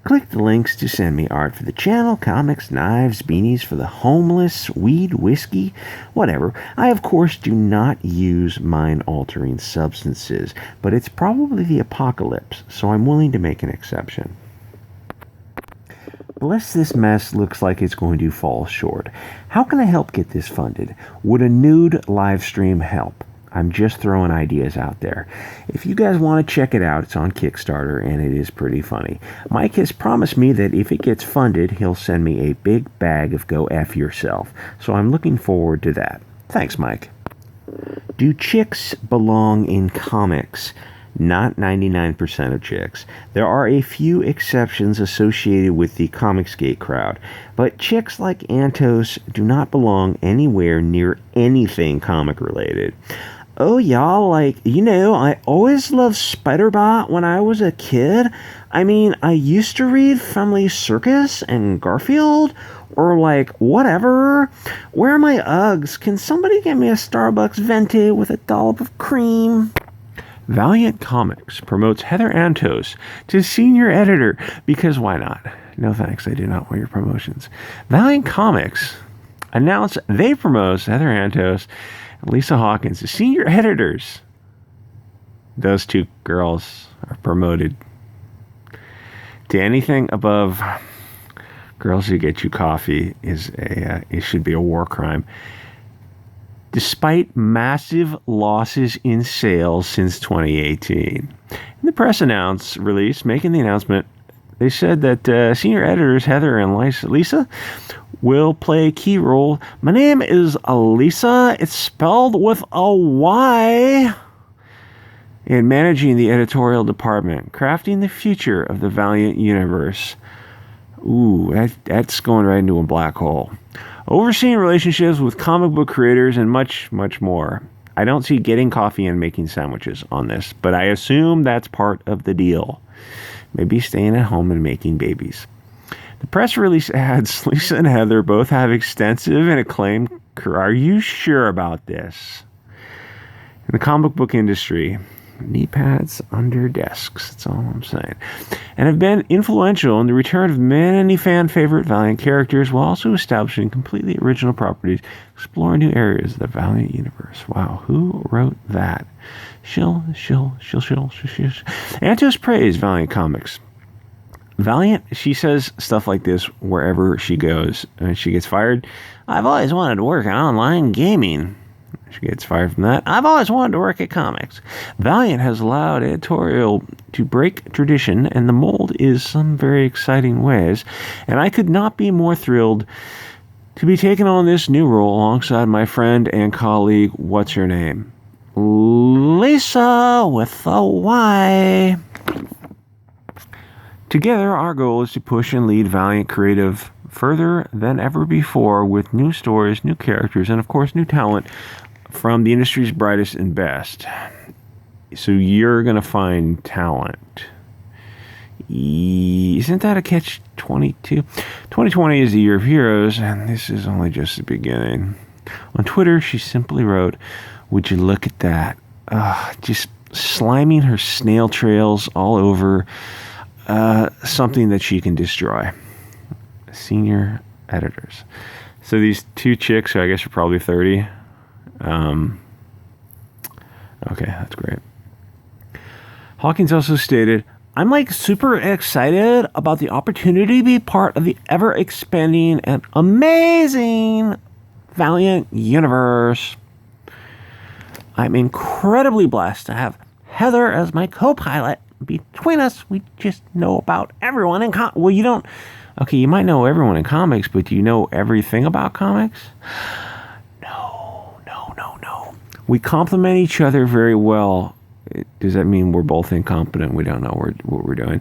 Click the links to send me art for the channel, comics, knives, beanies for the homeless, weed, whiskey, whatever. I, of course, do not use mind-altering substances, but it's probably the apocalypse, so I'm willing to make an exception. Bless this mess looks like it's going to fall short. How can I help get this funded? Would a nude live stream help? I'm just throwing ideas out there. If you guys want to check it out, it's on Kickstarter, and it is pretty funny. Mike has promised me that if it gets funded, he'll send me a big bag of Go F Yourself. So I'm looking forward to that. Thanks, Mike. Do chicks belong in comics? Not 99% of chicks. There are a few exceptions associated with the Comicsgate crowd, but chicks like Antos do not belong anywhere near anything comic-related. Oh, y'all, I always loved Spider-Bot when I was a kid. I mean, I used to read Family Circus and Garfield, or whatever. Where are my Uggs? Can somebody get me a Starbucks venti with a dollop of cream? Valiant Comics promotes Heather Antos to senior editor because why not? No thanks, I do not want your promotions. Valiant Comics announced they promote Heather Antos and Lisa Hawkins as senior editors. Those two girls are promoted to anything above Girls Who Get You Coffee. It should be a war crime. Despite massive losses in sales since 2018. In the press release making the announcement, they said that senior editors Heather and Lisa will play a key role. My name is Lisa. It's spelled with a Y. In managing the editorial department, crafting the future of the Valiant universe. Ooh, that's going right into a black hole. Overseeing relationships with comic book creators and much, much more. I don't see getting coffee and making sandwiches on this, but I assume that's part of the deal. Maybe staying at home and making babies. The press release adds Lisa and Heather both have extensive and acclaimed career. Are you sure about this? In the comic book industry, knee pads under desks. That's all I'm saying. And have been influential in the return of many fan-favorite Valiant characters while also establishing completely original properties, exploring new areas of the Valiant universe. Wow, who wrote that? Shill. Antos praised Valiant Comics. Valiant, she says stuff like this wherever she goes. And she gets fired. I've always wanted to work in online gaming. She gets fired from that. I've always wanted to work at comics. Valiant has allowed editorial to break tradition, and the mold is some very exciting ways. And I could not be more thrilled to be taking on this new role alongside my friend and colleague, what's her name? Lisa with a Y. Together, our goal is to push and lead Valiant Creative further than ever before with new stories, new characters, and of course, new talent from the industry's brightest and best. So you're going to find talent. Isn't that a catch-22? 2020 is the year of heroes, and this is only just the beginning. On Twitter, she simply wrote, would you look at that? Just sliming her snail trails all over something that she can destroy. Senior editors. So these two chicks, who I guess are probably 30. Okay, that's great. Hawkins also stated, I'm super excited about the opportunity to be part of the ever expanding and amazing Valiant universe. I'm incredibly blessed to have Heather as my co-pilot. Between us, we just know about everyone in well, you don't. Okay, you might know everyone in comics, but do you know everything about comics? No. We complement each other very well. Does that mean we're both incompetent? We don't know what we're doing.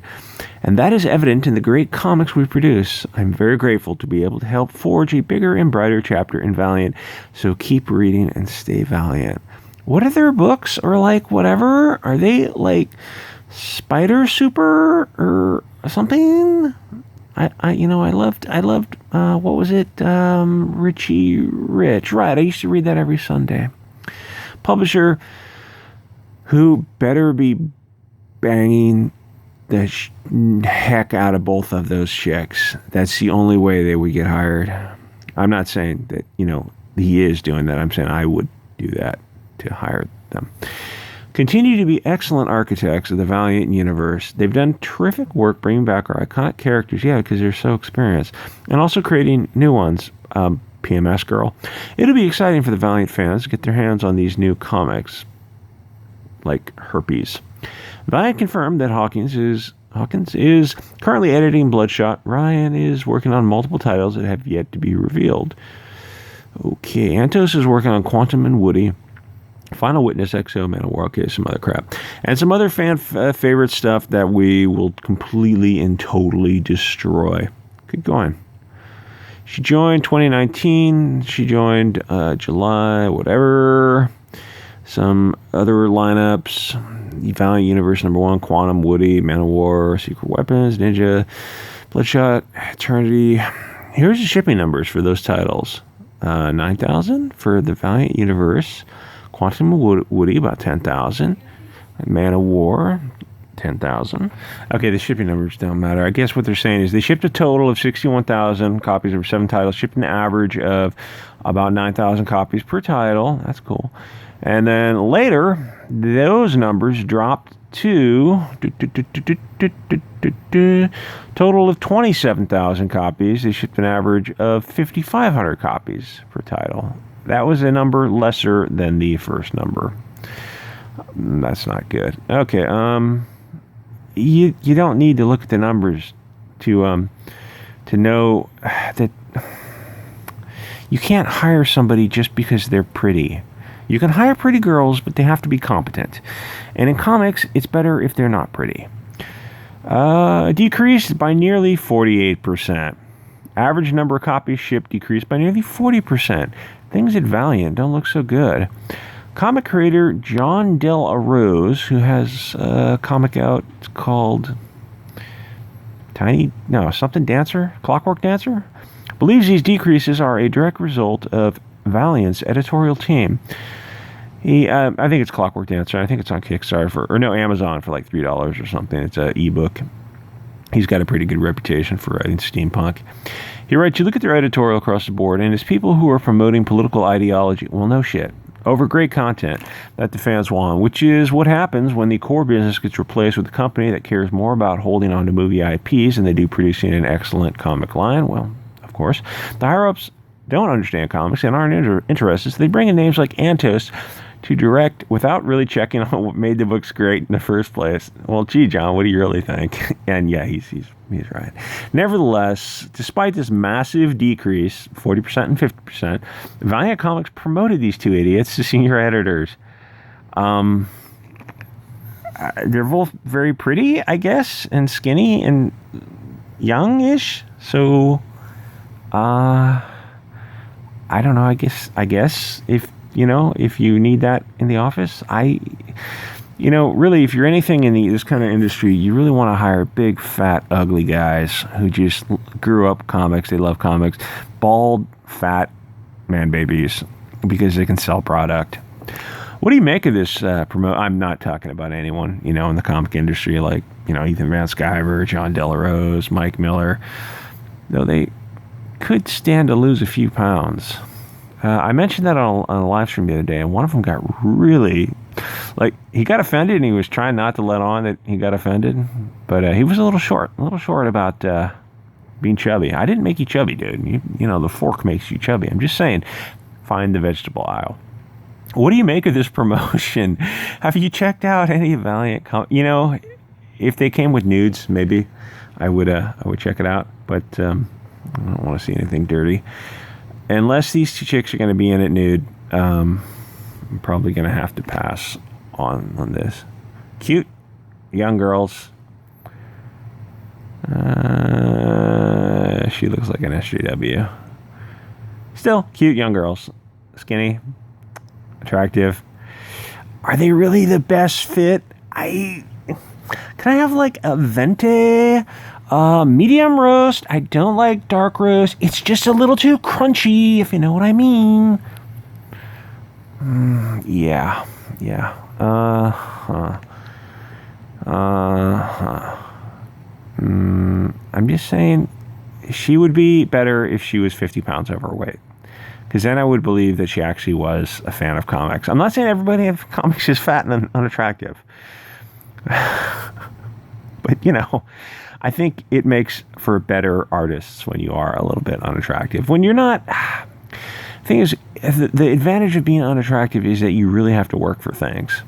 And that is evident in the great comics we produce. I'm very grateful to be able to help forge a bigger and brighter chapter in Valiant. So keep reading and stay valiant. What are their books or whatever? Are they Spider Super or something? I loved what was it? Richie Rich. Right, I used to read that every Sunday. Publisher who better be banging the heck out of both of those chicks. That's the only way they would get hired. I'm not saying that, he is doing that. I'm saying I would do that to hire them. Continue to be excellent architects of the Valiant universe. They've done terrific work bringing back our iconic characters, because they're so experienced, and also creating new ones. PMS Girl. It'll be exciting for the Valiant fans to get their hands on these new comics, like Herpes. Valiant confirmed that Hawkins is currently editing Bloodshot. Ryan is working on multiple titles that have yet to be revealed. Okay, Antos is working on Quantum and Woody. Final Witness, XO, Man of War, okay, some other crap. And some other fan favorite stuff that we will completely and totally destroy. Good going. She joined 2019. She joined July, whatever. Some other lineups. The Valiant Universe #1, Quantum, Woody, Man of War, Secret Weapons, Ninja, Bloodshot, Eternity. Here's the shipping numbers for those titles. 9,000 for the Valiant Universe. Quantum Woody, about 10,000. Man of War, 10,000. Okay, the shipping numbers don't matter. I guess what they're saying is they shipped a total of 61,000 copies of 7 titles, shipped an average of about 9,000 copies per title. That's cool. And then later, those numbers dropped to total of 27,000 copies. They shipped an average of 5,500 copies per title. That was a number lesser than the first number. That's not good. Okay, you don't need to look at the numbers to know that you can't hire somebody just because they're pretty. You can hire pretty girls, but they have to be competent. And in comics, it's better if they're not pretty. Decreased by nearly 48%. Average number of copies shipped decreased by nearly 40%. Things at Valiant don't look so good. Comic creator John Del Arroz, who has a comic out called Clockwork Dancer, believes these decreases are a direct result of Valiant's editorial team. I think it's Clockwork Dancer. I think it's on Kickstarter Amazon for like $3 or something. It's an ebook. He's got a pretty good reputation for writing steampunk. He writes, you look at their editorial across the board, and it's people who are promoting political ideology. Well, no shit. Over great content that the fans want, which is what happens when the core business gets replaced with a company that cares more about holding on to movie IPs than they do producing an excellent comic line. Well, of course, the higher-ups don't understand comics and aren't interested, so they bring in names like Antos to direct without really checking on what made the books great in the first place. Well, gee, John, what do you really think? And yeah, he's right. Nevertheless, despite this massive decrease, 40% and 50%, Valiant Comics promoted these two idiots to senior editors. They're both very pretty, I guess, and skinny and young-ish. So, I don't know. I guess if you need that in the office, really, if you're anything in this kind of industry, you really want to hire big, fat, ugly guys who just grew up comics. They love comics. Bald, fat man babies, because they can sell product. What do you make of this I'm not talking about anyone, in the comic industry like, Ethan Van Sciver, John Del Arroz, Mike Miller, though they could stand to lose a few pounds. I mentioned that on a live stream the other day, and one of them got really, he got offended, and he was trying not to let on that he got offended, but he was a little short about being chubby. I didn't make you chubby, dude. The fork makes you chubby. I'm just saying, find the vegetable aisle. What do you make of this promotion? Have you checked out any Valiant? If they came with nudes, maybe I would check it out, but I don't want to see anything dirty. Unless these two chicks are going to be in it nude, I'm probably going to have to pass on this. Cute young girls. She looks like an SJW. Still, cute young girls. Skinny. Attractive. Are they really the best fit? Can I have a venti? Medium roast. I don't like dark roast. It's just a little too crunchy, if you know what I mean. Yeah. I'm just saying she would be better if she was 50 pounds overweight. Because then I would believe that she actually was a fan of comics. I'm not saying everybody in comics is fat and unattractive. But, you know, I think it makes for better artists when you are a little bit unattractive. When you're not... The thing is, the advantage of being unattractive is that you really have to work for things.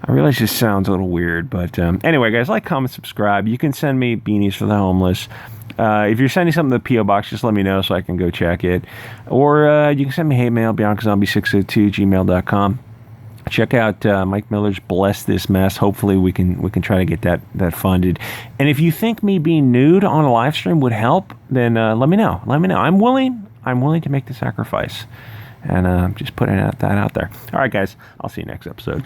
I realize this sounds a little weird, but anyway, guys, like, comment, subscribe. You can send me beanies for the homeless. If you're sending something to the P.O. Box, just let me know so I can go check it. Or you can send me hate mail, biancazombie602@gmail.com. Check out Mike Miller's Bless This Mess. Hopefully we can try to get that funded. And if you think me being nude on a live stream would help, then let me know. Let me know. I'm willing to make the sacrifice. And just putting that out there. All right, guys. I'll see you next episode.